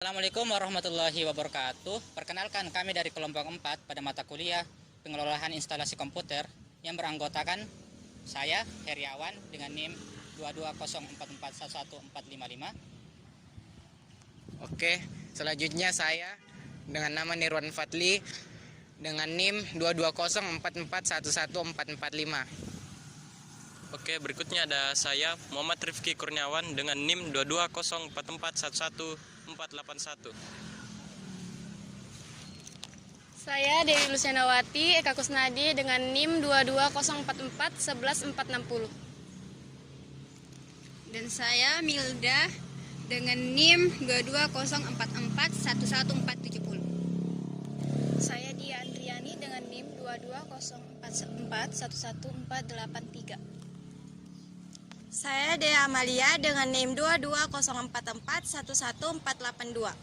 Assalamualaikum warahmatullahi wabarakatuh. Perkenalkan, kami dari kelompok 4 pada mata kuliah pengelolaan instalasi komputer yang beranggotakan saya, Heriawan, dengan NIM 22044111455. Oke, selanjutnya saya dengan nama Nirwan Fadli dengan NIM 22044111445. Oke, berikutnya ada saya Muhammad Rifki Kurniawan dengan NIM 22044111481. Saya Dewi Lucianawati Eka Kusnadi dengan NIM 22044111460. Dan saya Milda dengan NIM 22044111470. Saya Dia Andriani dengan NIM 22044111483. Saya Dea Amalia dengan NIM 22044111482.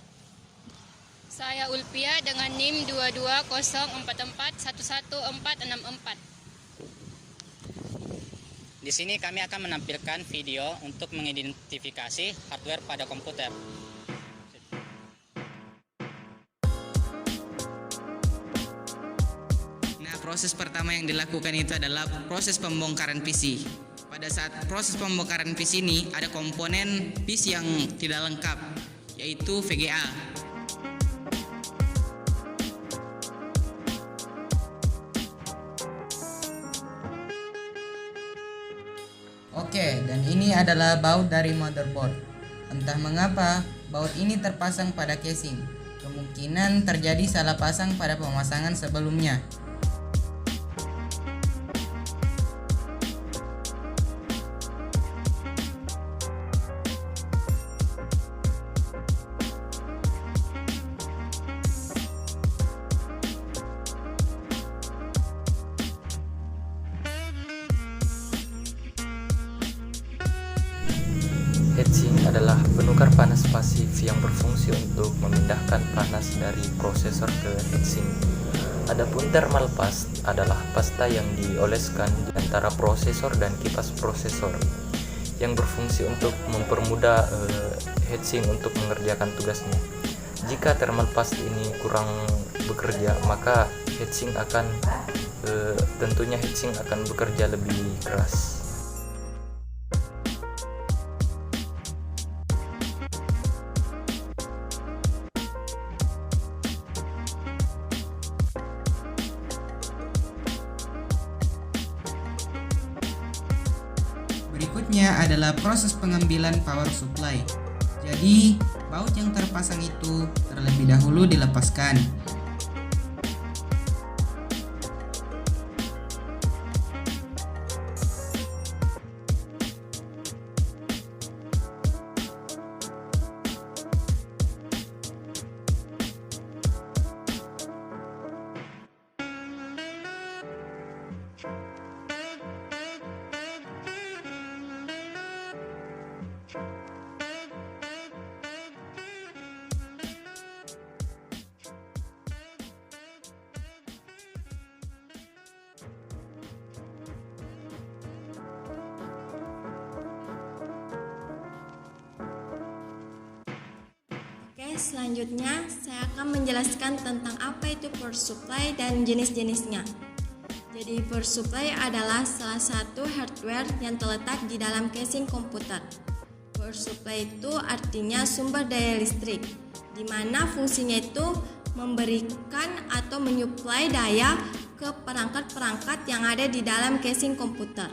Saya Ulpia dengan NIM 22044111464. Di sini kami akan menampilkan video untuk mengidentifikasi hardware pada komputer. Nah, proses pertama yang dilakukan itu adalah proses pembongkaran PC. Pada saat proses pembongkaran PC ini ada komponen PC yang tidak lengkap, yaitu VGA. Oke, dan ini adalah baut dari motherboard. Entah mengapa baut ini terpasang pada casing. Kemungkinan terjadi salah pasang pada pemasangan sebelumnya. Heatsink adalah penukar panas pasif yang berfungsi untuk memindahkan panas dari prosesor ke heatsink. Adapun thermal paste adalah pasta yang dioleskan di antara prosesor dan kipas prosesor yang berfungsi untuk mempermudah heatsink untuk mengerjakan tugasnya. Jika thermal paste ini kurang bekerja, maka heatsink akan tentunya heatsink akan bekerja lebih keras. Berikutnya adalah proses pengambilan power supply. Jadi, baut yang terpasang itu terlebih dahulu dilepaskan. Oke, selanjutnya saya akan menjelaskan tentang apa itu power supply dan jenis-jenisnya. Jadi power supply adalah salah satu hardware yang terletak di dalam casing komputer. Power supply itu artinya sumber daya listrik, di mana fungsinya itu memberikan atau menyuplai daya ke perangkat-perangkat yang ada di dalam casing komputer.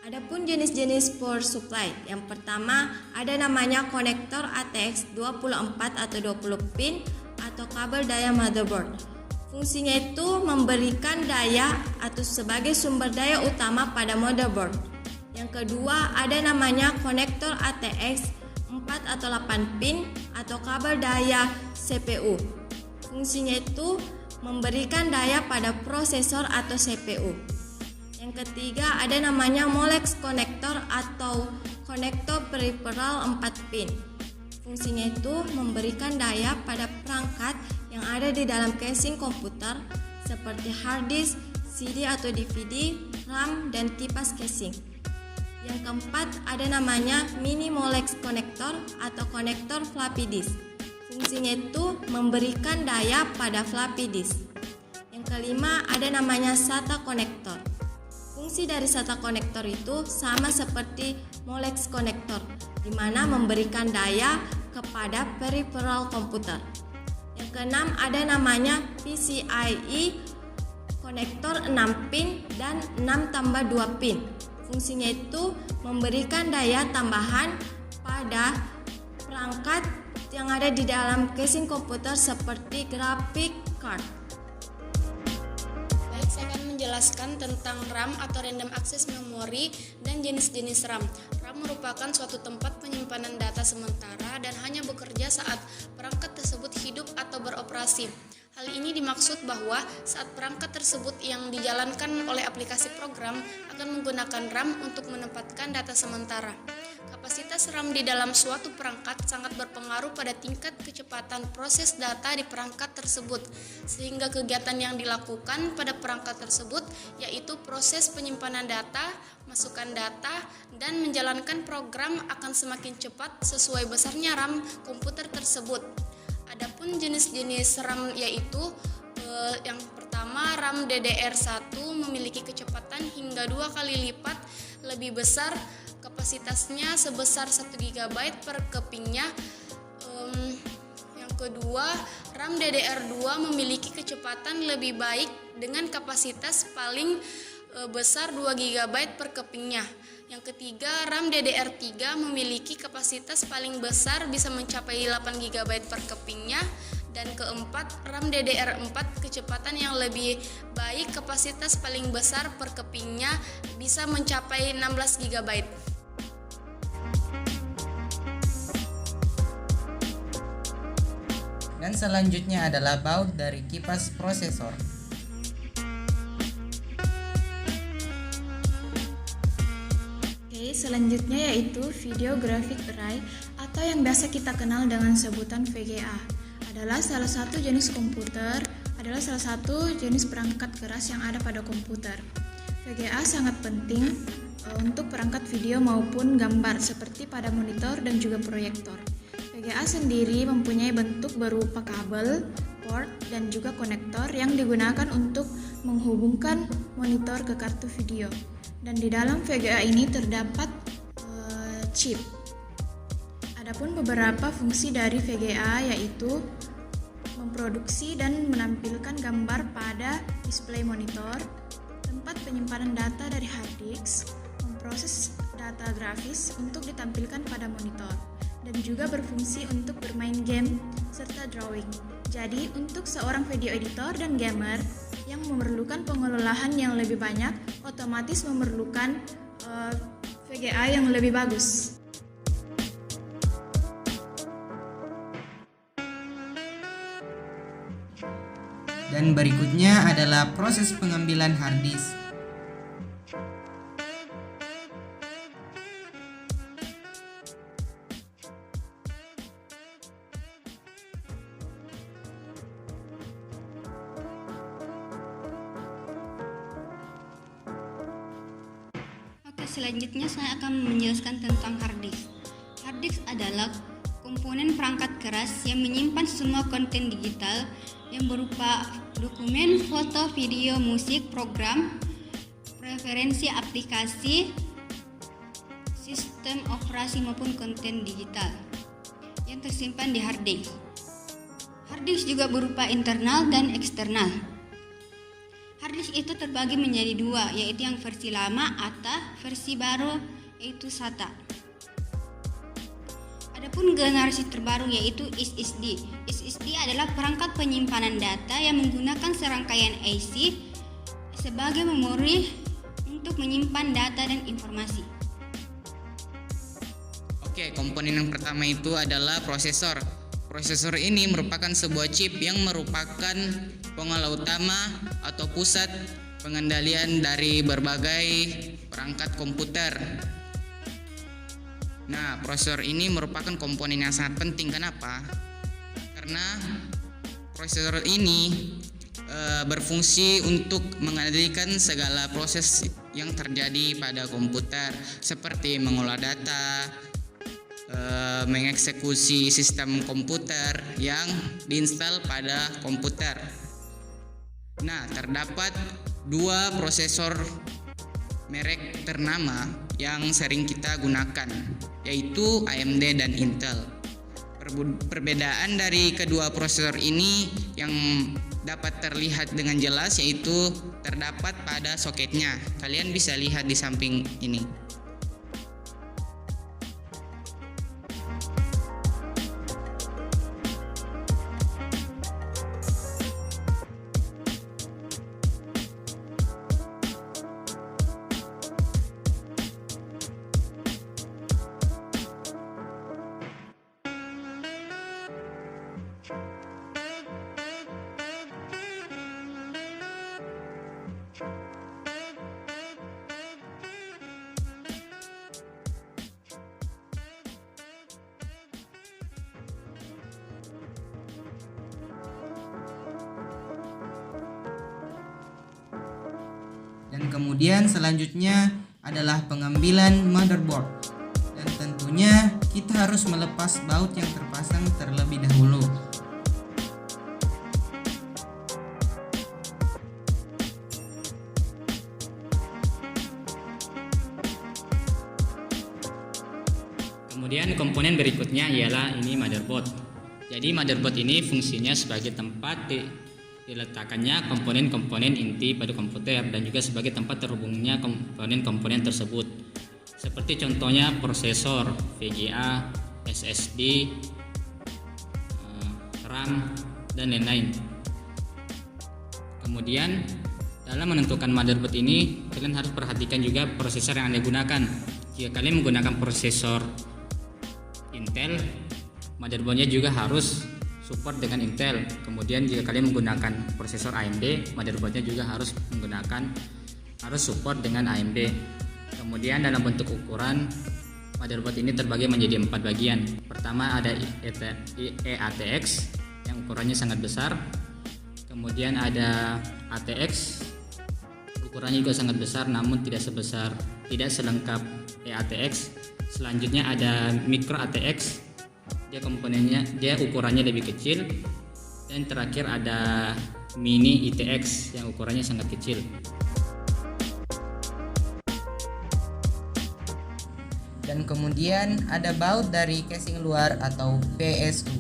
Adapun jenis-jenis power supply, yang pertama ada namanya konektor ATX 24 atau 20 pin atau kabel daya motherboard. Fungsinya itu memberikan daya atau sebagai sumber daya utama pada motherboard. Yang kedua ada namanya konektor ATX 4 atau 8 pin atau kabel daya CPU. Fungsinya itu memberikan daya pada prosesor atau CPU. Yang ketiga ada namanya Molex konektor atau konektor peripheral 4 pin. Fungsinya itu memberikan daya pada perangkat yang ada di dalam casing komputer seperti hard disk, CD atau DVD, RAM, dan kipas casing. Yang keempat ada namanya mini molex connector atau konektor floppy disk. Fungsinya itu memberikan daya pada floppy disk. Yang kelima ada namanya SATA connector. Fungsi dari SATA connector itu sama seperti molex connector, di mana memberikan daya kepada peripheral komputer. Yang keenam ada namanya PCIe konektor 6 pin dan 6 tambah 2 pin. Fungsinya itu memberikan daya tambahan pada perangkat yang ada di dalam casing komputer seperti graphic card. Baik, saya akan menjelaskan tentang RAM atau Random Access Memory dan jenis-jenis RAM. RAM merupakan suatu tempat penyimpanan data sementara dan hanya bekerja saat perangkat tersebut hidup atau beroperasi. Hal ini dimaksud bahwa saat perangkat tersebut yang dijalankan oleh aplikasi program akan menggunakan RAM untuk menempatkan data sementara. Kapasitas RAM di dalam suatu perangkat sangat berpengaruh pada tingkat kecepatan proses data di perangkat tersebut, sehingga kegiatan yang dilakukan pada perangkat tersebut yaitu proses penyimpanan data, masukkan data, dan menjalankan program akan semakin cepat sesuai besarnya RAM komputer tersebut. Adapun jenis-jenis RAM yaitu yang pertama RAM DDR1 memiliki kecepatan hingga 2 kali lipat lebih besar, kapasitasnya sebesar 1 GB per kepingnya. Yang kedua, RAM DDR2 memiliki kecepatan lebih baik dengan kapasitas paling besar 2 GB per kepingnya. Yang ketiga, RAM DDR3 memiliki kapasitas paling besar bisa mencapai 8 GB per kepingnya. Dan keempat, RAM DDR4 kecepatan yang lebih baik, kapasitas paling besar per kepingnya bisa mencapai 16 GB. Dan selanjutnya adalah baut dari kipas prosesor. Selanjutnya yaitu Video Graphic Array atau yang biasa kita kenal dengan sebutan VGA. Adalah salah satu jenis perangkat keras yang ada pada komputer. VGA sangat penting untuk perangkat video maupun gambar seperti pada monitor dan juga proyektor. VGA sendiri mempunyai bentuk berupa kabel, port, dan juga konektor yang digunakan untuk menghubungkan monitor ke kartu video. Dan di dalam VGA ini terdapat chip. Adapun beberapa fungsi dari VGA yaitu memproduksi dan menampilkan gambar pada display monitor, tempat penyimpanan data dari hard disk, memproses data grafis untuk ditampilkan pada monitor, dan juga berfungsi untuk bermain game serta drawing. Jadi untuk seorang video editor dan gamer yang memerlukan pengelolaan yang lebih banyak, otomatis memerlukan VGA yang lebih bagus. Dan berikutnya adalah proses pengambilan hard disk. Selanjutnya saya akan menjelaskan tentang hard disk. Hard disk adalah komponen perangkat keras yang menyimpan semua konten digital yang berupa dokumen, foto, video, musik, program, preferensi aplikasi, sistem operasi maupun konten digital yang tersimpan di hard disk. Hard disk juga berupa internal dan eksternal. Hard disk itu terbagi menjadi dua, yaitu yang versi lama atau versi baru yaitu SATA. Adapun generasi terbaru yaitu SSD. SSD adalah perangkat penyimpanan data yang menggunakan serangkaian IC sebagai memori untuk menyimpan data dan informasi. Oke, komponen yang pertama itu adalah prosesor. Prosesor ini merupakan sebuah chip yang merupakan pengolah utama atau pusat pengendalian dari berbagai perangkat komputer. Nah, prosesor ini merupakan komponen yang sangat penting. Kenapa? Karena prosesor ini berfungsi untuk mengendalikan segala proses yang terjadi pada komputer seperti mengolah data, mengeksekusi sistem komputer yang diinstal pada komputer. Nah, terdapat dua prosesor merek ternama yang sering kita gunakan, yaitu AMD dan Intel. Perbedaan dari kedua prosesor ini yang dapat terlihat dengan jelas yaitu terdapat pada soketnya. Kalian bisa lihat di samping ini. Dan kemudian selanjutnya adalah pengambilan motherboard. Dan tentunya kita harus melepas baut yang terpasang terlebih dahulu. Kemudian komponen berikutnya ialah ini motherboard. Jadi motherboard ini fungsinya sebagai tempat diletakkannya komponen-komponen inti pada komputer dan juga sebagai tempat terhubungnya komponen-komponen tersebut. Seperti contohnya prosesor, VGA, SSD, RAM, dan lain-lain. Kemudian dalam menentukan motherboard ini kalian harus perhatikan juga prosesor yang Anda gunakan. Jika kalian menggunakan prosesor Intel, motherboardnya juga harus support dengan Intel. Kemudian jika kalian menggunakan prosesor AMD, motherboardnya juga harus support dengan AMD. Kemudian dalam bentuk ukuran, motherboard ini terbagi menjadi 4 bagian. Pertama ada EATX yang ukurannya sangat besar. Kemudian ada ATX, ukurannya juga sangat besar namun tidak selengkap EATX. Selanjutnya ada micro ATX, dia ukurannya lebih kecil. Dan terakhir ada mini ITX yang ukurannya sangat kecil. Dan kemudian ada baut dari casing luar atau PSU.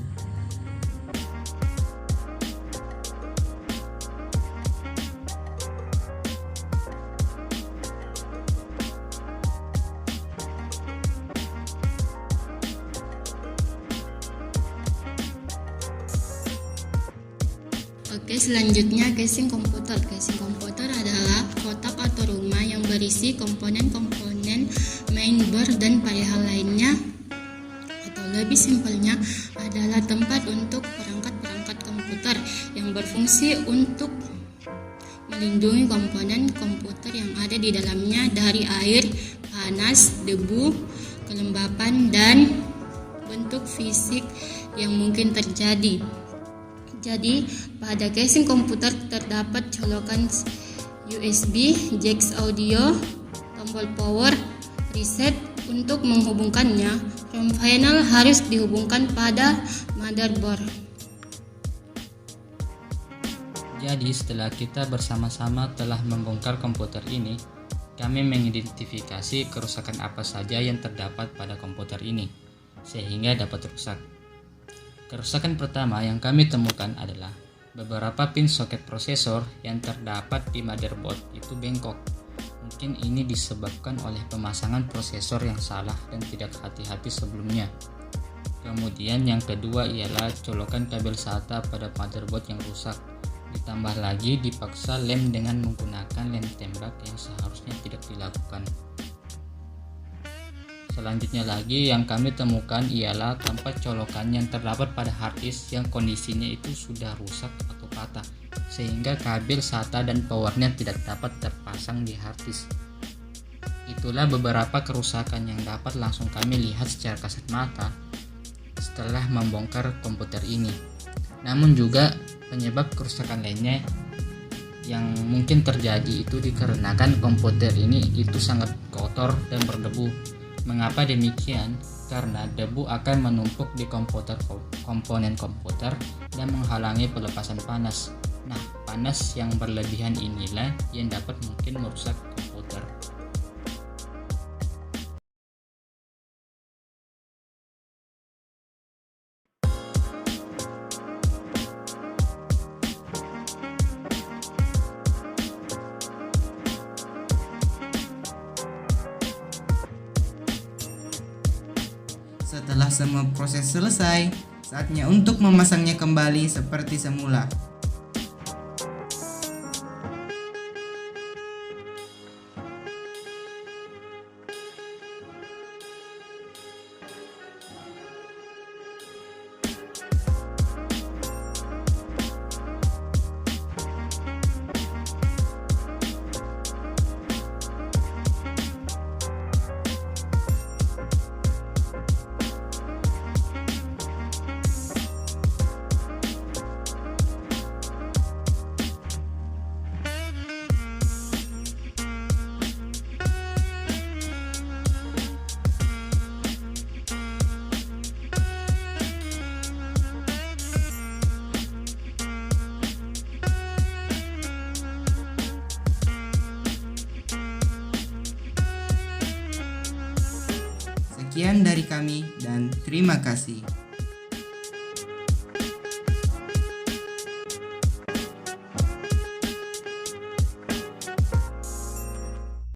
Oke, selanjutnya casing komputer. Casing komputer adalah kotak atau rumah yang berisi komponen-komponen mainboard dan perihal lainnya, atau lebih simpelnya adalah tempat untuk perangkat-perangkat komputer yang berfungsi untuk melindungi komponen komputer yang ada di dalamnya dari air, panas, debu, kelembapan, dan bentuk fisik yang mungkin terjadi. Jadi, pada casing komputer terdapat colokan USB, jack audio, tombol power, reset untuk menghubungkannya. RAM final harus dihubungkan pada motherboard. Jadi setelah kita bersama-sama telah membongkar komputer ini, kami mengidentifikasi kerusakan apa saja yang terdapat pada komputer ini, sehingga dapat rusak. Kerusakan pertama yang kami temukan adalah beberapa pin soket prosesor yang terdapat di motherboard itu bengkok. Mungkin ini disebabkan oleh pemasangan prosesor yang salah dan tidak hati-hati sebelumnya. Kemudian yang kedua ialah colokan kabel SATA pada motherboard yang rusak. Ditambah lagi dipaksa lem dengan menggunakan lem tembak yang seharusnya tidak dilakukan. Selanjutnya lagi yang kami temukan ialah tempat colokan yang terdapat pada harddisk yang kondisinya itu sudah rusak atau patah, sehingga kabel SATA dan powernya tidak dapat terpasang di harddisk. Itulah beberapa kerusakan yang dapat langsung kami lihat secara kasat mata setelah membongkar komputer ini. Namun juga penyebab kerusakan lainnya yang mungkin terjadi itu dikarenakan komputer ini itu sangat kotor dan berdebu. Mengapa demikian? Karena debu akan menumpuk di komponen komputer dan menghalangi pelepasan panas. Nah, panas yang berlebihan inilah yang dapat mungkin merusak komputer. Setelah semua proses selesai, saatnya untuk memasangnya kembali seperti semula. Sekian dari kami dan terima kasih.